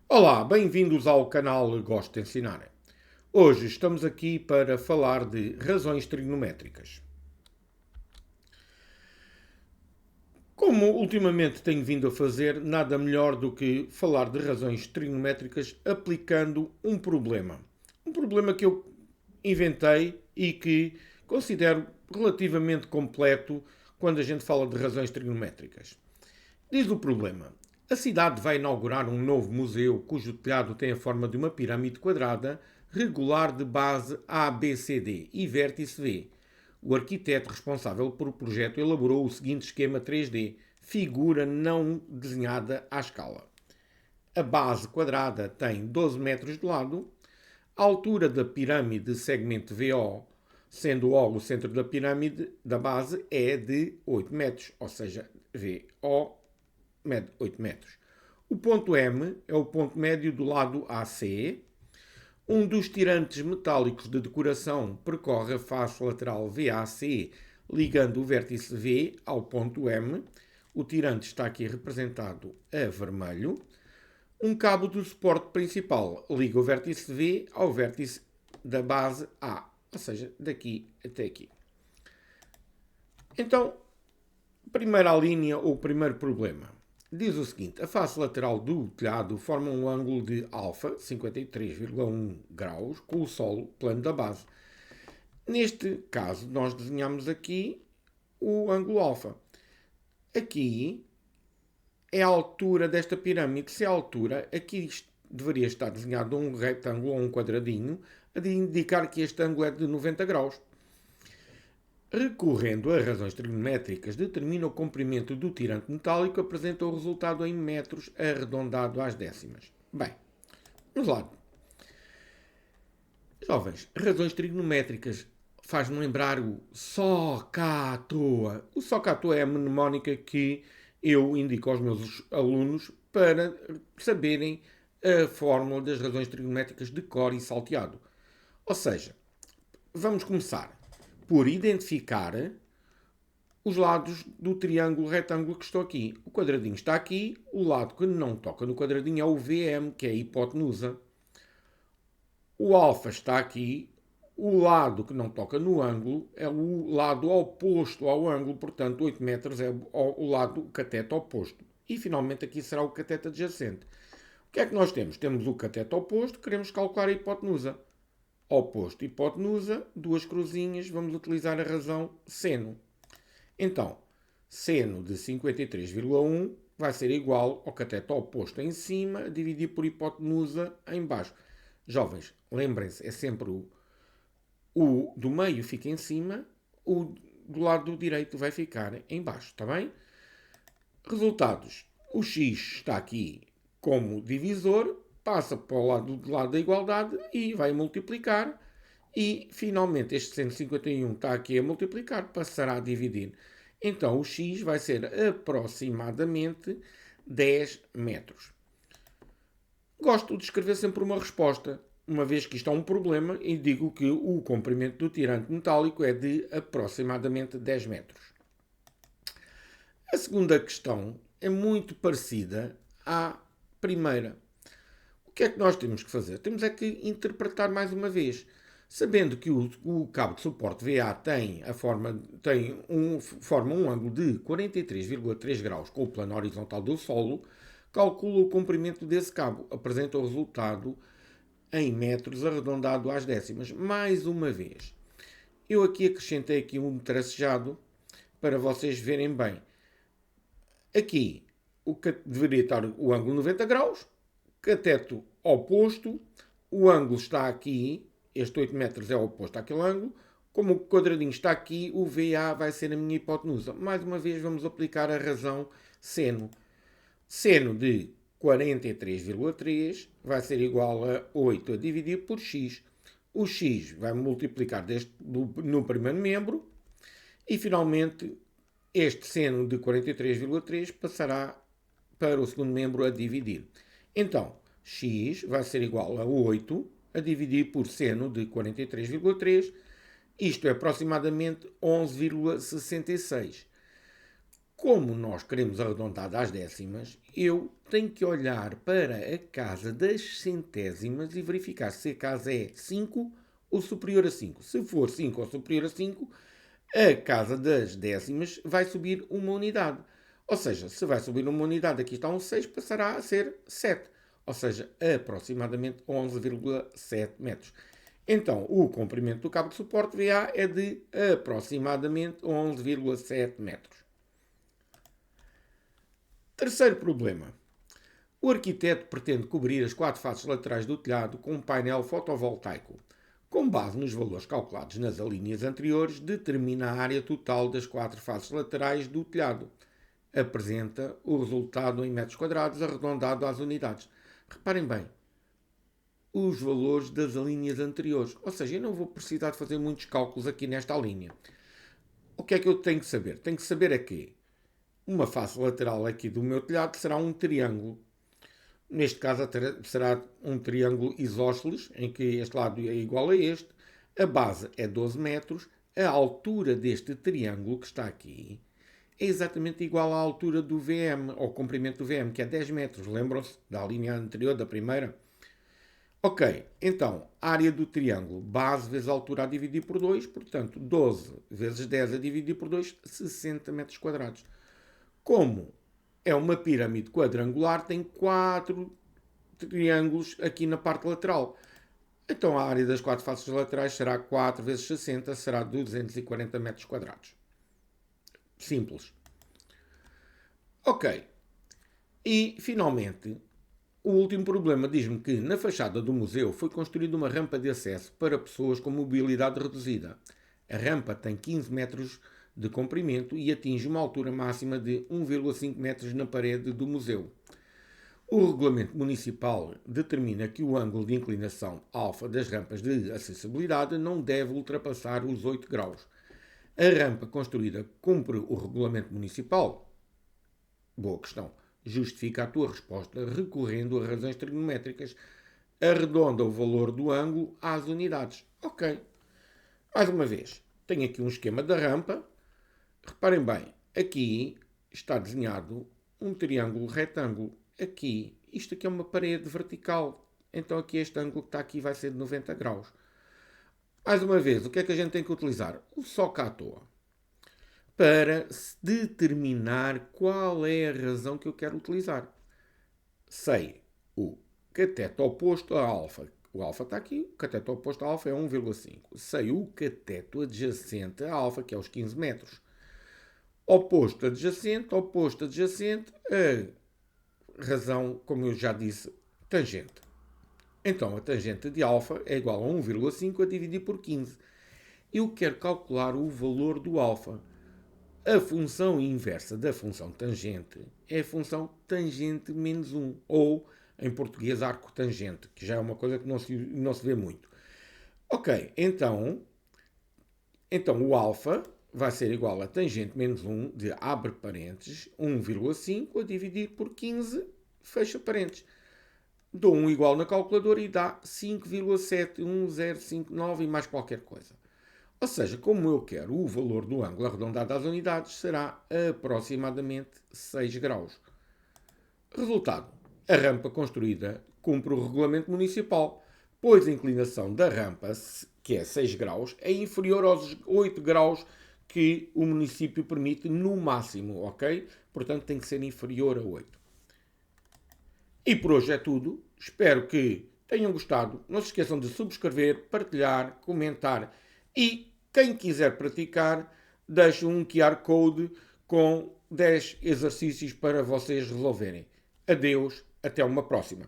Olá, bem-vindos ao canal Gosto de Ensinar. Hoje estamos aqui para falar de razões trigonométricas. Como ultimamente tenho vindo a fazer, nada melhor do que falar de razões trigonométricas aplicando um problema. Um problema que eu inventei e que considero relativamente completo quando a gente fala de razões trigonométricas. Diz o problema: a cidade vai inaugurar um novo museu cujo telhado tem a forma de uma pirâmide quadrada regular de base ABCD e vértice V. O arquiteto responsável por o projeto elaborou o seguinte esquema 3D, figura não desenhada à escala. A base quadrada tem 12 metros de lado, a altura da pirâmide de segmento VO, sendo O o centro da pirâmide da base, é de 8 metros, ou seja, VO mede 8 metros. O ponto M é o ponto médio do lado AC. Um dos tirantes metálicos de decoração percorre a face lateral VAC, ligando o vértice V ao ponto M. O tirante está aqui representado a vermelho. Um cabo do suporte principal liga o vértice V ao vértice da base A, ou seja, daqui até aqui. Então, primeira linha ou primeiro problema. Diz o seguinte: a face lateral do telhado forma um ângulo de alfa, 53,1 graus, com o solo plano da base. Neste caso, nós desenhamos aqui o ângulo alfa. Aqui é a altura desta pirâmide. Se é a altura, aqui deveria estar desenhado um retângulo ou um quadradinho a indicar que este ângulo é de 90 graus. Recorrendo a razões trigonométricas, determina o comprimento do tirante metálico e apresenta o resultado em metros arredondado às décimas. Bem, vamos lá. Jovens, razões trigonométricas faz-me lembrar o só cá à toa. O só cá à toa é a mnemónica que eu indico aos meus alunos para saberem a fórmula das razões trigonométricas de cor e salteado. Ou seja, vamos começar por identificar os lados do triângulo retângulo que estou aqui. O quadradinho está aqui, o lado que não toca no quadradinho é o VM, que é a hipotenusa. O alfa está aqui, o lado que não toca no ângulo é o lado oposto ao ângulo, portanto 8 metros é o lado cateto oposto. E finalmente aqui será o cateto adjacente. O que é que nós temos? Temos o cateto oposto, queremos calcular a hipotenusa. Oposto, hipotenusa, duas cruzinhas, vamos utilizar a razão seno. Então, seno de 53,1 vai ser igual ao cateto oposto em cima, dividido por hipotenusa em baixo. Jovens, lembrem-se, é sempre o do meio fica em cima, o do lado direito vai ficar em baixo, está bem? Resultados. O x está aqui como divisor, passa para o lado da igualdade e vai multiplicar. E, finalmente, este 151 está aqui a multiplicar, passará a dividir. Então, o x vai ser aproximadamente 10 metros. Gosto de escrever sempre uma resposta, uma vez que isto é um problema, e digo que o comprimento do tirante metálico é de aproximadamente 10 metros. A segunda questão é muito parecida à primeira. O que é que nós temos que fazer? Temos é que interpretar mais uma vez. Sabendo que o cabo de suporte VA forma um ângulo de 43,3 graus com o plano horizontal do solo, calcula o comprimento desse cabo. Apresenta o resultado em metros arredondado às décimas. Mais uma vez, eu aqui acrescentei aqui um tracejado para vocês verem bem. Aqui deveria estar o ângulo 90 graus, cateto oposto, o ângulo está aqui, este 8 metros é oposto àquele ângulo, como o quadradinho está aqui, o VA vai ser a minha hipotenusa. Mais uma vez vamos aplicar a razão seno. Seno de 43,3 vai ser igual a 8 a dividir por x. O x vai multiplicar no primeiro membro e finalmente este seno de 43,3 passará para o segundo membro a dividir. Então, x vai ser igual a 8 a dividir por seno de 43,3, isto é aproximadamente 11,66. Como nós queremos arredondar às décimas, eu tenho que olhar para a casa das centésimas e verificar se a casa é 5 ou superior a 5. Se for 5 ou superior a 5, a casa das décimas vai subir uma unidade. Ou seja, se vai subir uma unidade, aqui está um 6, passará a ser 7. Ou seja, aproximadamente 11,7 metros. Então, o comprimento do cabo de suporte VA é de aproximadamente 11,7 metros. Terceiro problema. O arquiteto pretende cobrir as 4 faces laterais do telhado com um painel fotovoltaico. Com base nos valores calculados nas alíneas anteriores, determina a área total das 4 faces laterais do telhado. Apresenta o resultado em metros quadrados arredondado às unidades. Reparem bem, os valores das alíneas anteriores. Ou seja, eu não vou precisar de fazer muitos cálculos aqui nesta linha. O que é que eu tenho que saber? Tenho que saber é que uma face lateral aqui do meu telhado será um triângulo. Neste caso será um triângulo isósceles, em que este lado é igual a este. A base é 12 metros. A altura deste triângulo que está aqui é exatamente igual à altura do VM, ao comprimento do VM, que é 10 metros. Lembram-se da linha anterior, da primeira? Ok, então, área do triângulo, base vezes altura a dividir por 2, portanto, 12 vezes 10 a dividir por 2, 60 metros quadrados. Como é uma pirâmide quadrangular, tem 4 triângulos aqui na parte lateral. Então a área das 4 faces laterais será 4 vezes 60, será 240 metros quadrados. Simples. Ok. E, finalmente, o último problema diz-me que na fachada do museu foi construída uma rampa de acesso para pessoas com mobilidade reduzida. A rampa tem 15 metros de comprimento e atinge uma altura máxima de 1,5 metros na parede do museu. O regulamento municipal determina que o ângulo de inclinação alfa das rampas de acessibilidade não deve ultrapassar os 8 graus. A rampa construída cumpre o regulamento municipal? Boa questão. Justifica a tua resposta recorrendo a razões trigonométricas. Arredonda o valor do ângulo às unidades. Ok. Mais uma vez, tenho aqui um esquema da rampa. Reparem bem, aqui está desenhado um triângulo retângulo. Aqui, isto aqui é uma parede vertical. Então aqui este ângulo que está aqui vai ser de 90 graus. Mais uma vez, o que é que a gente tem que utilizar? O soca à toa. Para determinar qual é a razão que eu quero utilizar. Sei o cateto oposto a alfa. O alfa está aqui, o cateto oposto a alfa é 1,5. Sei o cateto adjacente a alfa, que é os 15 metros. Oposto adjacente, a razão, como eu já disse, tangente. Então, a tangente de alfa é igual a 1,5 a dividir por 15. Eu quero calcular o valor do alfa. A função inversa da função tangente é a função tangente menos 1, ou, em português, arco tangente, que já é uma coisa que não se vê muito. Ok, então o alfa vai ser igual a tangente menos 1 de abre parênteses, 1,5 a dividir por 15, fecha parênteses. Dou um igual na calculadora e dá 5,71059 e mais qualquer coisa. Ou seja, como eu quero o valor do ângulo arredondado às unidades, será aproximadamente 6 graus. Resultado. A rampa construída cumpre o regulamento municipal, pois a inclinação da rampa, que é 6 graus, é inferior aos 8 graus que o município permite no máximo, ok? Portanto, tem que ser inferior a 8. E por hoje é tudo. Espero que tenham gostado. Não se esqueçam de subscrever, partilhar, comentar e, quem quiser praticar, deixo um QR Code com 10 exercícios para vocês resolverem. Adeus, até uma próxima.